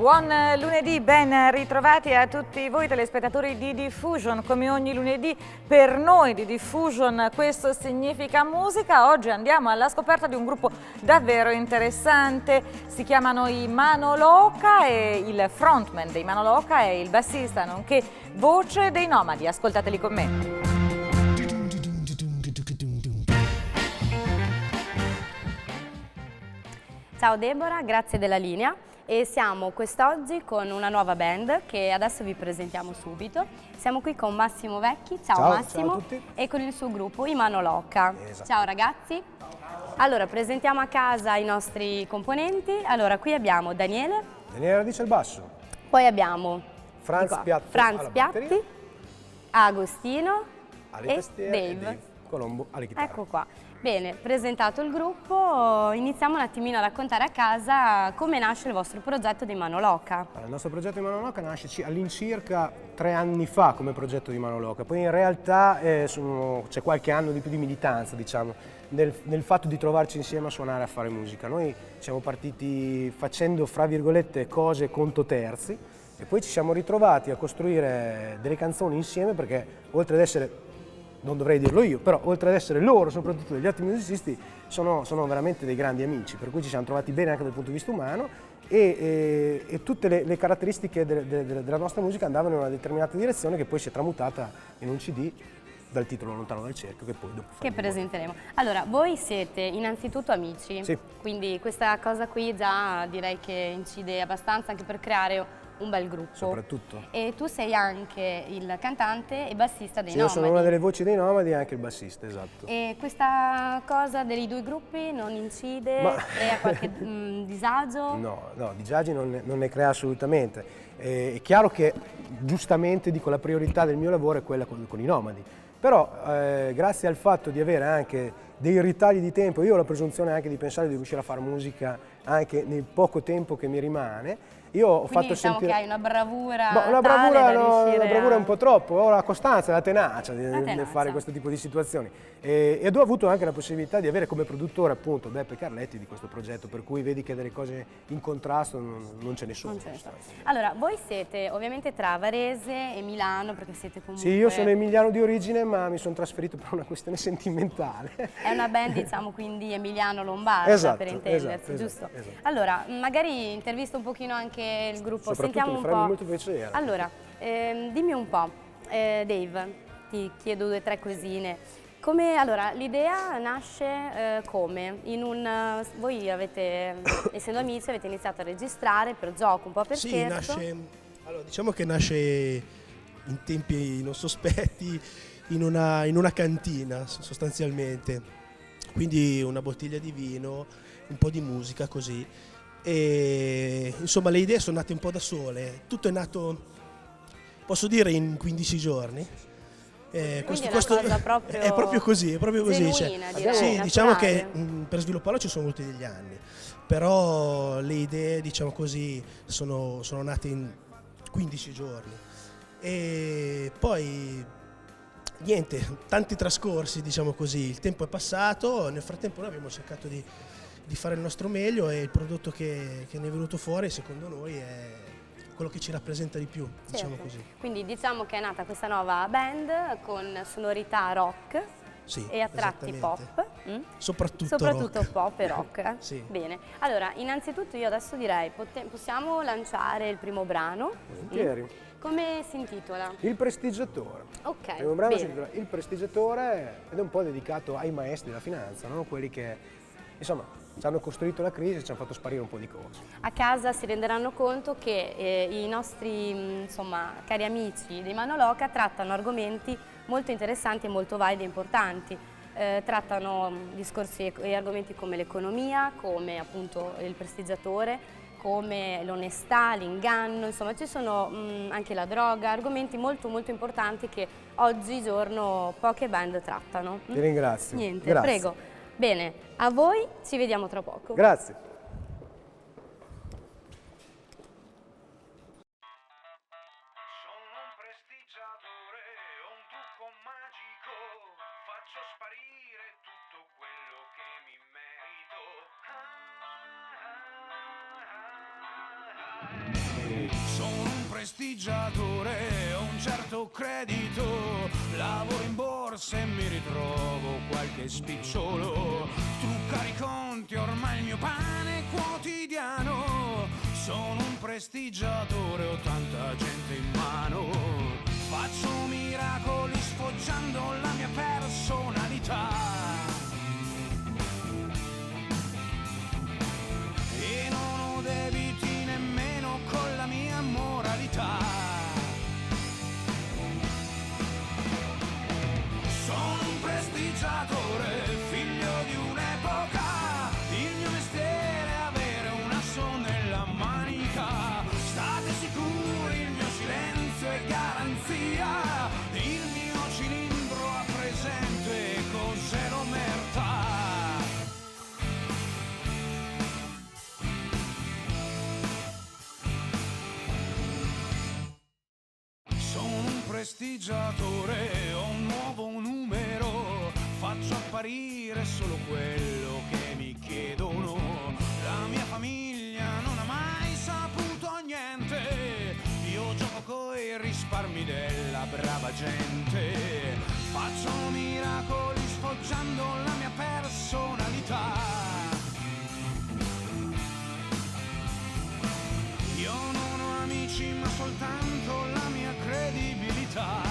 Buon lunedì, ben ritrovati a tutti voi telespettatori di Diffusion. Come ogni lunedì per noi di Diffusion questo significa musica. Oggi andiamo alla scoperta di un gruppo davvero interessante. Si chiamano i Mano Loca e il frontman dei Mano Loca è il bassista nonché voce dei Nomadi. Ascoltateli con me. Ciao Deborah, grazie della linea e siamo quest'oggi con una nuova band che adesso vi presentiamo subito. Siamo qui con Massimo Vecchi, ciao Massimo, ciao a tutti. E con il suo gruppo i Mano Loca. Esatto. Ciao ragazzi. Allora, presentiamo a casa i nostri componenti. Allora, qui abbiamo Daniele. Daniele Radice al basso. Poi abbiamo Franz Piatti alla Piatti, batteria. Agostino alle e tastiere e Dave. Dave Colombo alle chitarre. Ecco qua. Bene, presentato il gruppo, iniziamo un attimino a raccontare a casa come nasce il vostro progetto di Mano Loca. Allora, il nostro progetto di Mano Loca nasce all'incirca 3 anni fa come progetto di Mano Loca, poi in realtà c'è qualche anno di più di militanza, diciamo, nel fatto di trovarci insieme a suonare e a fare musica. Noi siamo partiti facendo, fra virgolette, cose conto terzi e poi ci siamo ritrovati a costruire delle canzoni insieme perché oltre ad essere, non dovrei dirlo io, però oltre ad essere loro, soprattutto degli ottimi musicisti, sono veramente dei grandi amici, per cui ci siamo trovati bene anche dal punto di vista umano e tutte le caratteristiche della nostra musica andavano in una determinata direzione che poi si è tramutata in un CD dal titolo Lontano dal cerchio che poi dopo presenteremo. Allora, voi siete innanzitutto amici, sì. Quindi questa cosa qui già direi che incide abbastanza anche per creare un bel gruppo. Soprattutto. E tu sei anche il cantante e bassista dei Sì, io Nomadi. sono una delle voci dei Nomadi e anche il bassista, esatto. E questa cosa dei due gruppi non incide? Crea qualche disagio? No, disagi non ne crea assolutamente. È chiaro che giustamente dico la priorità del mio lavoro è quella con i Nomadi, però grazie al fatto di avere anche dei ritagli di tempo, io ho la presunzione anche di pensare di riuscire a fare musica anche nel poco tempo che mi rimane. Io ho Quindi fatto diciamo sentire... che hai una bravura una tale bravura, da riuscire una bravura a... un po' troppo, ho la costanza, la tenacia nel tenacia. fare questo tipo di situazioni ed ho avuto anche la possibilità di avere come produttore appunto Beppe Carletti di questo progetto, per cui vedi che delle cose in contrasto non ce ne sono. Allora, voi siete ovviamente tra Varese e Milano perché siete comunque... Sì, io sono emiliano di origine ma mi sono trasferito per una questione sentimentale. È una band diciamo quindi emiliano-lombarda Esatto, per intendersi, giusto? Esatto. Allora, magari intervisto un pochino anche il gruppo, Soprattutto sentiamo mi un farebbe po'. molto piacere. Allora, dimmi un po', Dave, ti chiedo 2 o 3 cosine. Allora, l'idea nasce come? Voi avete, essendo amici, avete iniziato a registrare per gioco, un po' per scherzo? Allora, diciamo che nasce in tempi non sospetti, in una cantina sostanzialmente, quindi una bottiglia di vino, un po' di musica così. E insomma le idee sono nate un po' da sole, tutto è nato, posso dire, in 15 giorni. Questo proprio è proprio così, genuina, direi, sì, diciamo naturale. che per svilupparlo ci sono voluti degli anni, però le idee, diciamo così, sono nate in 15 giorni. E poi niente, tanti trascorsi, diciamo così, il tempo è passato, nel frattempo noi abbiamo cercato di fare il nostro meglio e il prodotto che ne è venuto fuori secondo noi è quello che ci rappresenta di più, diciamo così. Quindi diciamo che è nata questa nuova band con sonorità rock e a tratti pop. Soprattutto rock. Pop e rock. Sì. Bene, allora innanzitutto io adesso direi possiamo lanciare il primo brano. Volentieri. Come si intitola? Il Prestigiatore. Ok, Il primo brano si bene. intitola Il Prestigiatore ed è un po' dedicato ai maestri della finanza, no? Quelli che insomma ci hanno costruito la crisi e ci hanno fatto sparire un po' di cose. A casa si renderanno conto che i nostri cari amici dei Mano Loca trattano argomenti molto interessanti e molto validi e importanti. Trattano discorsi e argomenti come l'economia, come appunto il prestigiatore, come l'onestà, l'inganno, insomma ci sono anche la droga, argomenti molto molto importanti che oggigiorno poche band trattano. Ti ringrazio. Niente, Grazie. prego. Bene, a voi ci vediamo tra poco. Grazie. Sono un prestigiatore, ho un trucco magico, faccio sparire tutto quello che mi merito. Sono un prestigiatore, ho un certo credito, lavoro in borsa e mi ritrovo qualche spicciolo. Truccare i conti, ormai il mio pane quotidiano. Sono un prestigiatore, ho tanta gente in mano. Faccio miracoli sfoggiando la mia personalità. E non ho debiti nemmeno con la mia moralità. Sono un prestigiatore, figlio di un'epoca. Il mio mestiere è avere un asso nella manica. State sicuri, il mio silenzio è garanzia. Il mio cilindro ha presente cos'è l'omertà. Sono un prestigiatore, ho un nuovo numero, faccio apparire solo quello che mi chiedono. La mia famiglia non ha mai saputo niente, io gioco coi risparmi della brava gente. Faccio miracoli sfoggiando la mia personalità. Io non ho amici ma soltanto la mia credibilità.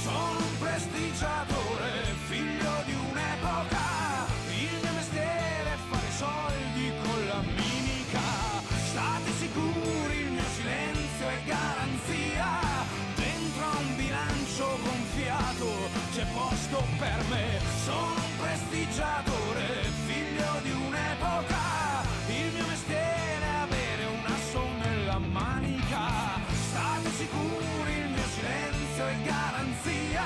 Sono un prestigiatore, figlio di un'epoca. Il mio mestiere è fare soldi con la mimica. State sicuri, il mio silenzio è garanzia. Dentro a un bilancio gonfiato c'è posto per me. Sono un prestigiatore, figlio di un'epoca. Il mio mestiere è avere un asso nella manica. State sicuri, il mio silenzio è garanzia.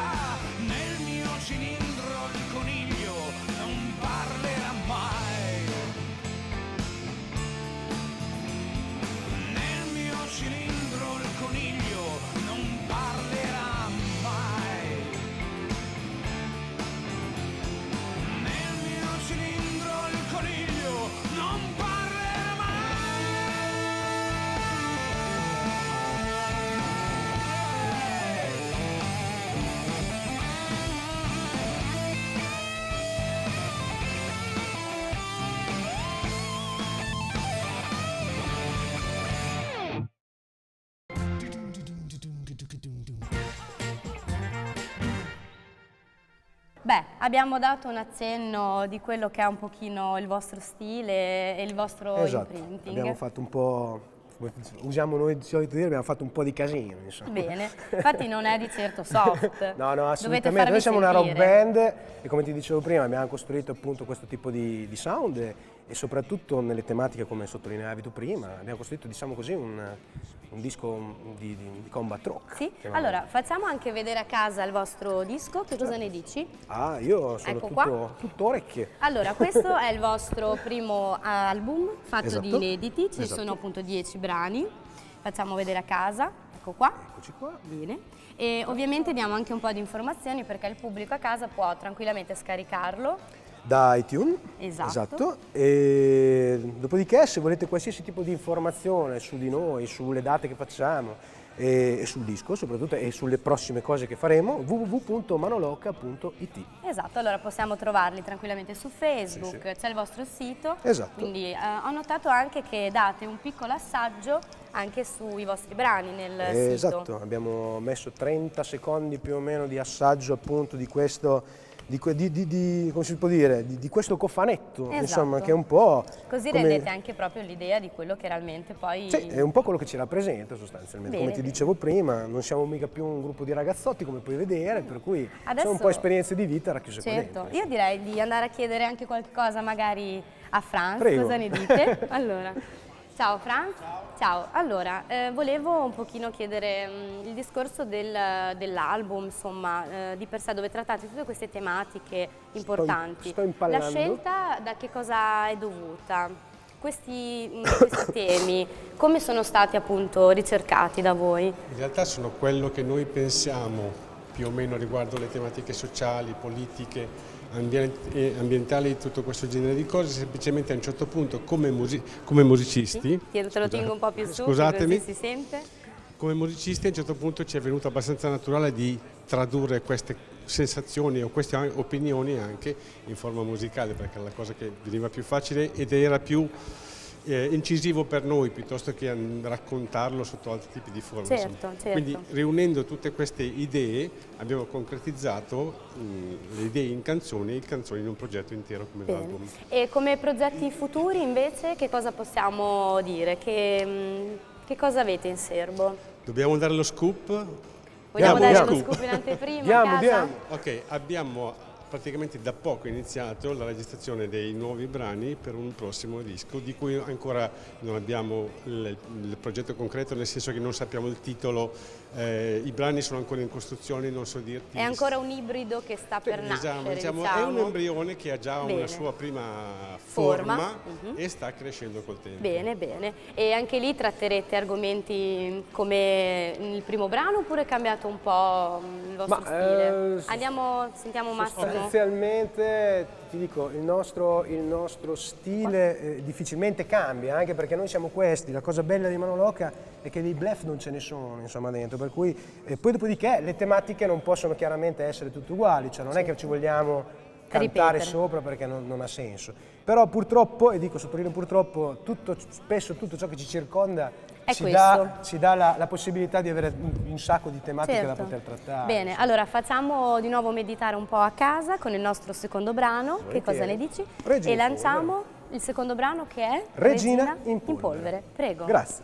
Nel mio cilindro il coniglio non parlerà mai. Nel mio cilindro il coniglio non parlerà mai. Nel mio cilindro il coniglio non parlerà mai. Beh, abbiamo dato un accenno di quello che è un pochino il vostro stile e il vostro Esatto, imprinting. abbiamo fatto un po', come usiamo noi di solito dire, abbiamo fatto un po' di casino, insomma. Bene, infatti non è di certo soft. No, Dovete assolutamente. farvi Noi siamo una rock sentire. band e come ti dicevo prima abbiamo costruito appunto questo tipo di sound e soprattutto nelle tematiche come sottolineavi tu prima, abbiamo costruito, diciamo così, un disco di combat rock. Sì? chiamiamolo. Allora, facciamo anche vedere a casa il vostro disco, che cosa ne dici? Ah, io sono Ecco qua. tutto orecchie. Allora, questo è il vostro primo album fatto Esatto. di inediti, ci Esatto. sono appunto 10 brani, facciamo vedere a casa, ecco qua. Eccoci qua. Bene. E ovviamente diamo anche un po' di informazioni perché il pubblico a casa può tranquillamente scaricarlo. Da iTunes. Esatto. E dopodiché se volete qualsiasi tipo di informazione su di noi, sulle date che facciamo e sul disco soprattutto e sulle prossime cose che faremo, www.manoloca.it. Esatto, allora possiamo trovarli tranquillamente su Facebook, Sì, sì. c'è il vostro sito. Esatto. Quindi ho notato anche che date un piccolo assaggio anche sui vostri brani nel sito. Esatto, abbiamo messo 30 secondi più o meno di assaggio appunto di questo, come si può dire, di questo cofanetto, Esatto. insomma, che è un po'... Così come- rendete anche proprio l'idea di quello che realmente poi... Sì, è un po' quello che ci rappresenta sostanzialmente. Bene, Come ti bene. dicevo prima, non siamo mica più un gruppo di ragazzotti come puoi vedere, per cui Adesso- sono un po' esperienze di vita racchiuse qua Certo, dentro. io direi di andare a chiedere anche qualcosa magari a Franz, Prego. cosa ne dite? Allora, ciao Franz. Ciao, allora, volevo un pochino chiedere il discorso dell'album, insomma, di per sé, dove trattate tutte queste tematiche importanti. sto impallando. La scelta da che cosa è dovuta? Questi temi, come sono stati appunto ricercati da voi? In realtà sono quello che noi pensiamo più o meno riguardo le tematiche sociali, politiche, ambientali e tutto questo genere di cose, semplicemente a un certo punto come musicisti, Te lo tengo un po' più su, scusatemi, così si sente. come musicisti a un certo punto ci è venuto abbastanza naturale di tradurre queste sensazioni o queste opinioni anche in forma musicale, perché era la cosa che veniva più facile ed era più incisivo per noi piuttosto che raccontarlo sotto altri tipi di forme. Certo. Quindi riunendo tutte queste idee abbiamo concretizzato le idee in canzoni e le canzoni in un progetto intero come l'album. E come progetti futuri invece che cosa possiamo dire? Che cosa avete in serbo? Dobbiamo dare lo scoop? Vogliamo dare diamo. lo scoop in anteprima a casa? Diamo. Ok, abbiamo praticamente da poco iniziato la registrazione dei nuovi brani per un prossimo disco, di cui ancora non abbiamo il progetto concreto, nel senso che non sappiamo il titolo, i brani sono ancora in costruzione, non so dirti. È ancora un ibrido che sta per nascere, diciamo. È un embrione che ha già Bene. una sua prima forma Mhm. e sta crescendo col tempo. Bene. E anche lì tratterete argomenti come il primo brano oppure è cambiato un po' il vostro stile? Sentiamo Massimo. Sostanzialmente ti dico, il nostro stile difficilmente cambia, anche perché noi siamo questi. La cosa bella di Mano Loca è che dei bluff non ce ne sono, insomma, dentro, per cui poi dopodiché le tematiche non possono chiaramente essere tutte uguali, cioè non è che ci vogliamo cantare Ripetere. sopra perché non ha senso. Però purtroppo, e dico sottolineo purtroppo, spesso tutto ciò che ci circonda È ci questo. dà la possibilità di avere un sacco di tematiche da poter trattare. Bene, allora facciamo di nuovo meditare un po' a casa con il nostro secondo brano. Che Volentieri. cosa ne dici? Regina E in lanciamo il secondo brano che è Regina in polvere. Prego. Grazie.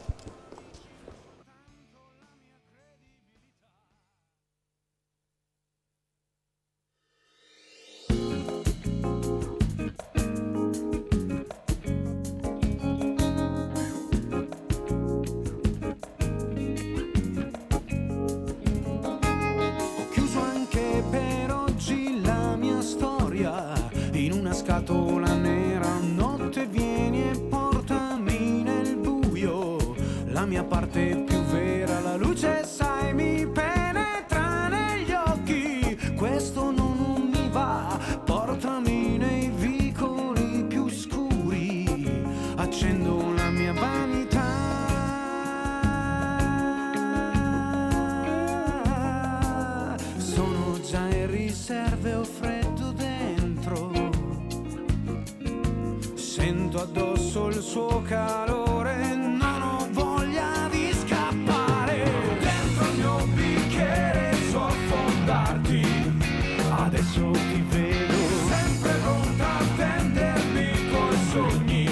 Ho chiuso anche per oggi la mia storia in una scatola nera. Notte vieni e portami nel buio la mia parte più vera. La luce, sai, mi penetra negli occhi. Questo non mi va. Portami nei vicoli più scuri. Accendo la mia vanità. Sono già in riserve, ho freddo dentro. Sento addosso il suo calore, non ho voglia di scappare. Dentro il mio bicchiere so affondarti, adesso ti vedo. Sempre pronta a tendermi coi sogni,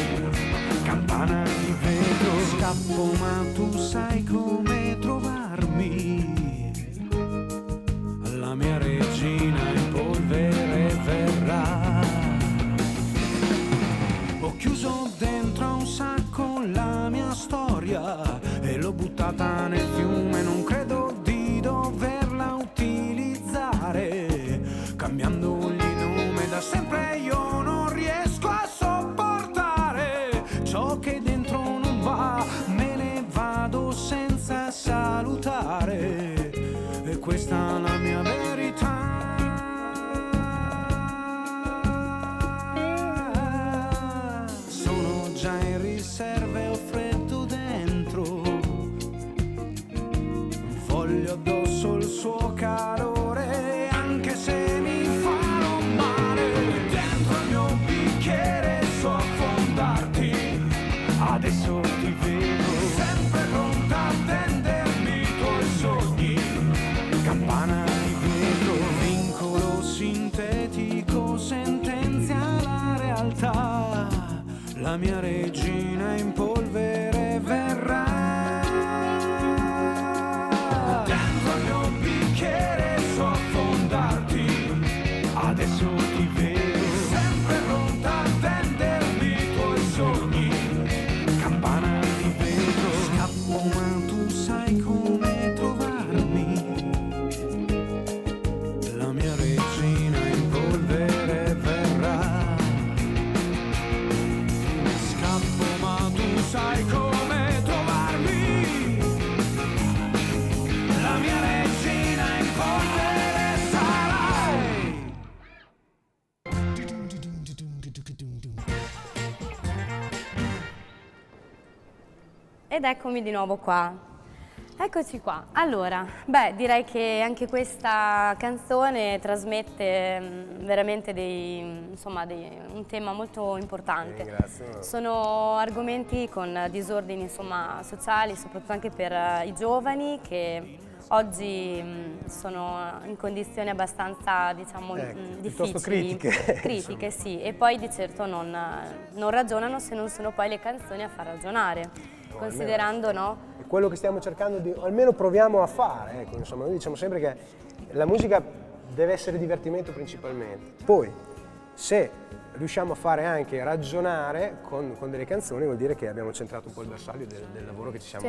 campana di vetro. Scappo ma tu sai come trovarmi. La mia regina in polvere verrà. Ho chiuso dentro a un sacco la mia storia e l'ho buttata nel fiume. Non credo di doverla utilizzare, cambiandogli nome. Da sempre io non riesco a sopportare ciò che dentro non va. Me ne vado senza salutare, e questa è la mia verità. Sono già in riserve, ho freddo dentro. Voglio addosso il suo calore, anche se mi farò male. Dentro il mio bicchiere so affondarti, adesso ti vedo. Sempre pronta a tendermi coi sogni, campana di vetro. Vincolo sintetico sentenzia la realtà. La mia regina in polvere verrà. Dentro il mio bicchiere so affondarti, adesso ti vedo. Sempre pronta a tendermi coi sogni, campana di vetro. Scappo ma tu sai come trovarmi. La mia regina in polvere verrà. Scappo ma tu Ed eccomi di nuovo qua. Eccoci qua. Allora, direi che anche questa canzone trasmette veramente un tema molto importante. Grazie. Sono argomenti con disordini, insomma, sociali, soprattutto anche per i giovani che oggi sono in condizioni abbastanza, diciamo, piuttosto difficili. critiche. Critiche, sì, e poi di certo non ragionano se non sono poi le canzoni a far ragionare, considerando, no? È quello che stiamo cercando di, o almeno proviamo a fare, ecco, insomma, noi diciamo sempre che la musica deve essere divertimento principalmente. Poi, se riusciamo a fare anche ragionare con delle canzoni, vuol dire che abbiamo centrato un po' il bersaglio del lavoro che ci siamo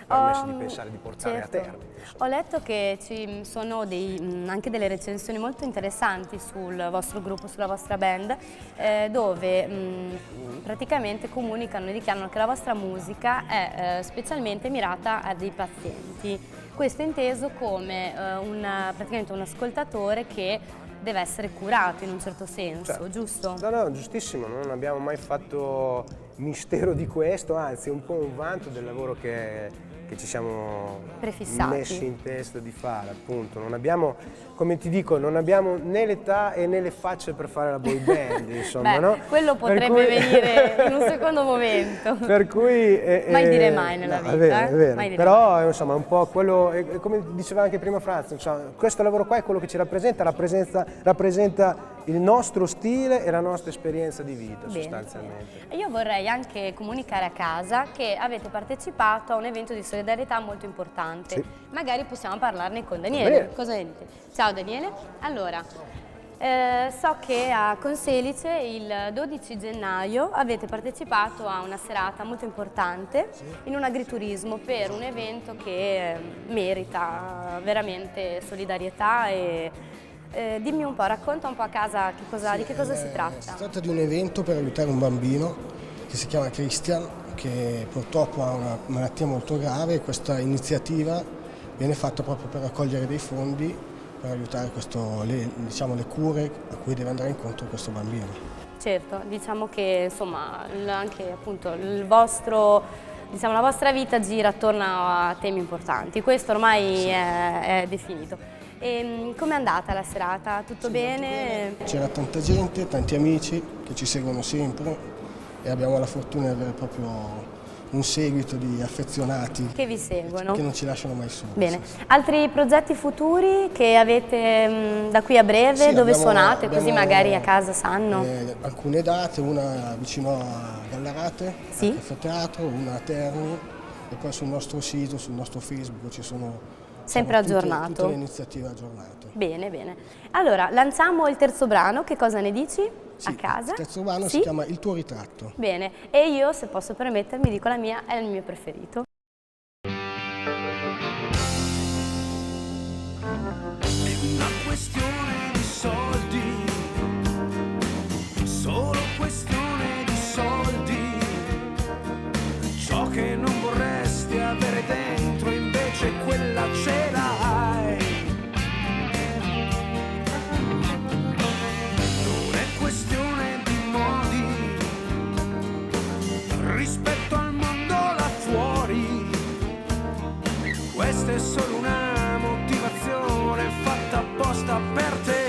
permessi di pensare di portare a termine. Ho letto che ci sono anche delle recensioni molto interessanti sul vostro gruppo, sulla vostra band, dove praticamente comunicano e dichiarano che la vostra musica è specialmente mirata a dei pazienti. Questo inteso come praticamente un ascoltatore che deve essere curato in un certo senso, giusto? No, giustissimo, non abbiamo mai fatto mistero di questo, anzi è un po' un vanto del lavoro che ci siamo messi in testa di fare, appunto. Non abbiamo, come ti dico, non abbiamo né l'età e né le facce per fare la boy band, insomma, no? Quello potrebbe venire in un secondo momento. Per cui... mai dire mai nella vita. È vero. Mai dire Però, mai. insomma, un po' quello, come diceva anche prima Franz, insomma, questo lavoro qua è quello che ci rappresenta il nostro stile e la nostra esperienza di vita, sostanzialmente. Io vorrei anche comunicare a casa che avete partecipato a un evento di solidarietà molto importante. Sì. Magari possiamo parlarne con Daniele. Cosa ne dite? Ciao Daniele. Allora, so che a Conselice il 12 gennaio avete partecipato a una serata molto importante in un agriturismo per un evento che merita veramente solidarietà e dimmi un po', racconta un po' a casa di che cosa si tratta. Si tratta di un evento per aiutare un bambino che si chiama Christian, che purtroppo ha una malattia molto grave, e questa iniziativa viene fatta proprio per raccogliere dei fondi per aiutare le cure a cui deve andare incontro questo bambino. Certo, diciamo che insomma anche appunto la vostra vita gira attorno a temi importanti, questo ormai è definito. E com'è andata la serata? Tutto bene? C'era tanta gente, tanti amici che ci seguono sempre e abbiamo la fortuna di avere proprio un seguito di affezionati che vi seguono, che non ci lasciano mai soli. Bene, altri progetti futuri che avete da qui a breve, dove suonate, così magari a casa sanno? Alcune date, una vicino a Gallarate, sì, al Caffè Teatro, una a Terni, e poi sul nostro sito, sul nostro Facebook ci sono sempre aggiornato. Tutte le iniziative aggiornate. Bene, bene. Allora, lanciamo il terzo brano, che cosa ne dici? Sì, a casa? Il terzo brano si chiama Il tuo ritratto. Bene, e io, se posso permettermi, dico la mia, è il mio preferito. È una questione di soldi, solo questione di soldi, ciò che non vorresti avere dentro invece quella ce l'hai. Non è questione di modi rispetto al mondo là fuori, questa è solo una motivazione fatta apposta per te.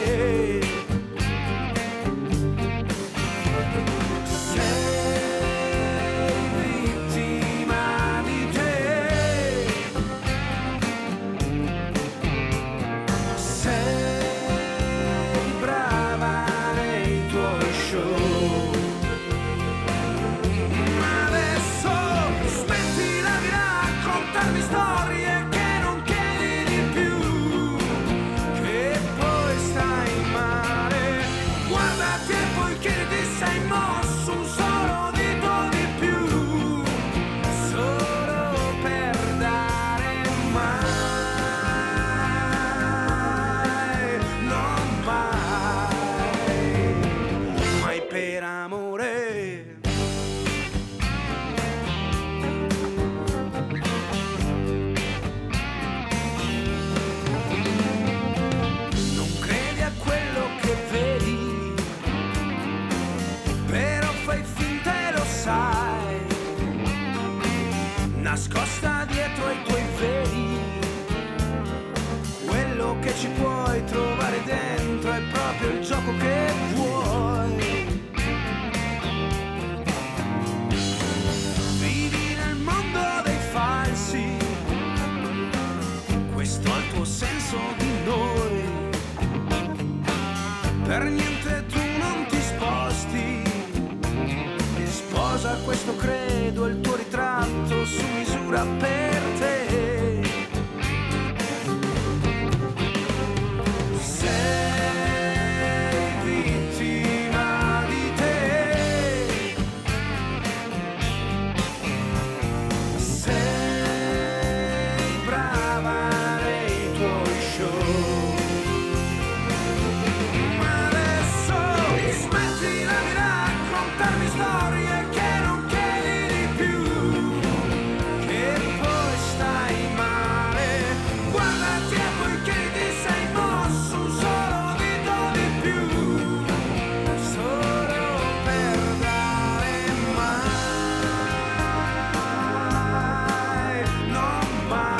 Per paura per te. Sei vittima di te, sei brava nei tuoi show, ma adesso smettila di raccontarmi storie che non chiedi di più, che poi stai male. Guardati e poi che ti sei mosso un solo dito di più, solo per dare mai, non mai,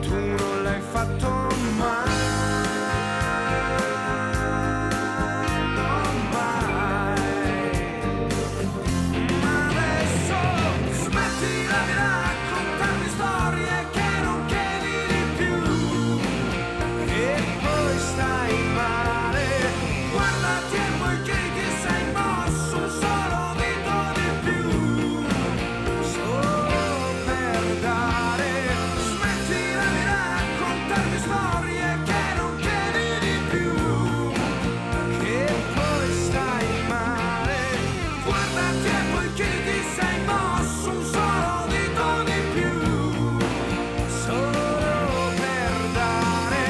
tu non l'hai fatto mai, non mai. Ma adesso smettila di raccontarmi storie che non chiedi di più, che poi stai male. Guardati e poi che ti sei mosso un solo dito di più, solo per dare. Smettila di raccontarmi storie che non chiedi di più, che poi stai male. Guardati e poi che ti sei mosso un solo dito di più, solo per dare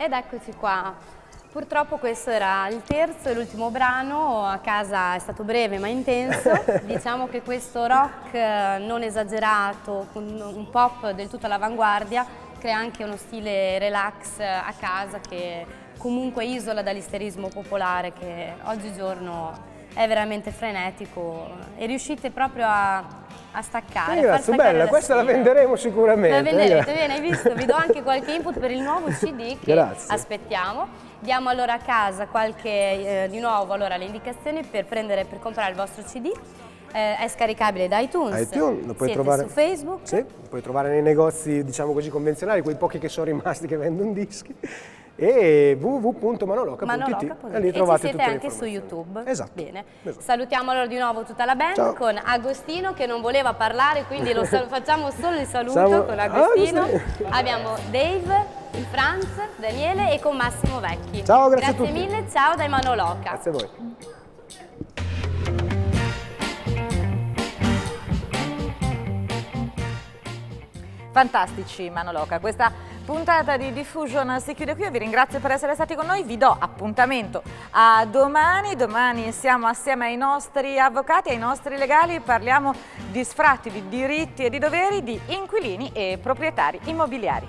Ed eccoci qua. Purtroppo questo era il terzo e l'ultimo brano, a casa è stato breve ma intenso. Diciamo che questo rock non esagerato, con un pop del tutto all'avanguardia, crea anche uno stile relax a casa che comunque isola dall'isterismo popolare che oggigiorno è veramente frenetico e riuscite proprio a staccare. Grazie, bella, questa la venderemo sicuramente. La venderete, bene, hai visto? Vi do anche qualche input per il nuovo CD che aspettiamo. Diamo allora a casa qualche, di nuovo allora, le indicazioni per comprare il vostro CD. È scaricabile da iTunes, lo puoi trovare su Facebook. Sì, lo puoi trovare nei negozi, diciamo così, convenzionali, quei pochi che sono rimasti che vendono dischi, e www.manoloca.it, e lì trovate e ci siete tutte le anche su informazioni. YouTube. Esatto. Bene. Esatto. Salutiamo allora di nuovo tutta la band. Ciao. Con Agostino che non voleva parlare, quindi facciamo solo il saluto con Agostino. Abbiamo Dave, Franz, Daniele e con Massimo Vecchi. Ciao, grazie a tutti. Grazie mille, ciao dai Manoloca. Grazie a voi. Fantastici Manoloca, questa puntata di Diffusion si chiude qui, io vi ringrazio per essere stati con noi, vi do appuntamento a domani siamo assieme ai nostri avvocati, ai nostri legali, parliamo di sfratti, di diritti e di doveri di inquilini e proprietari immobiliari.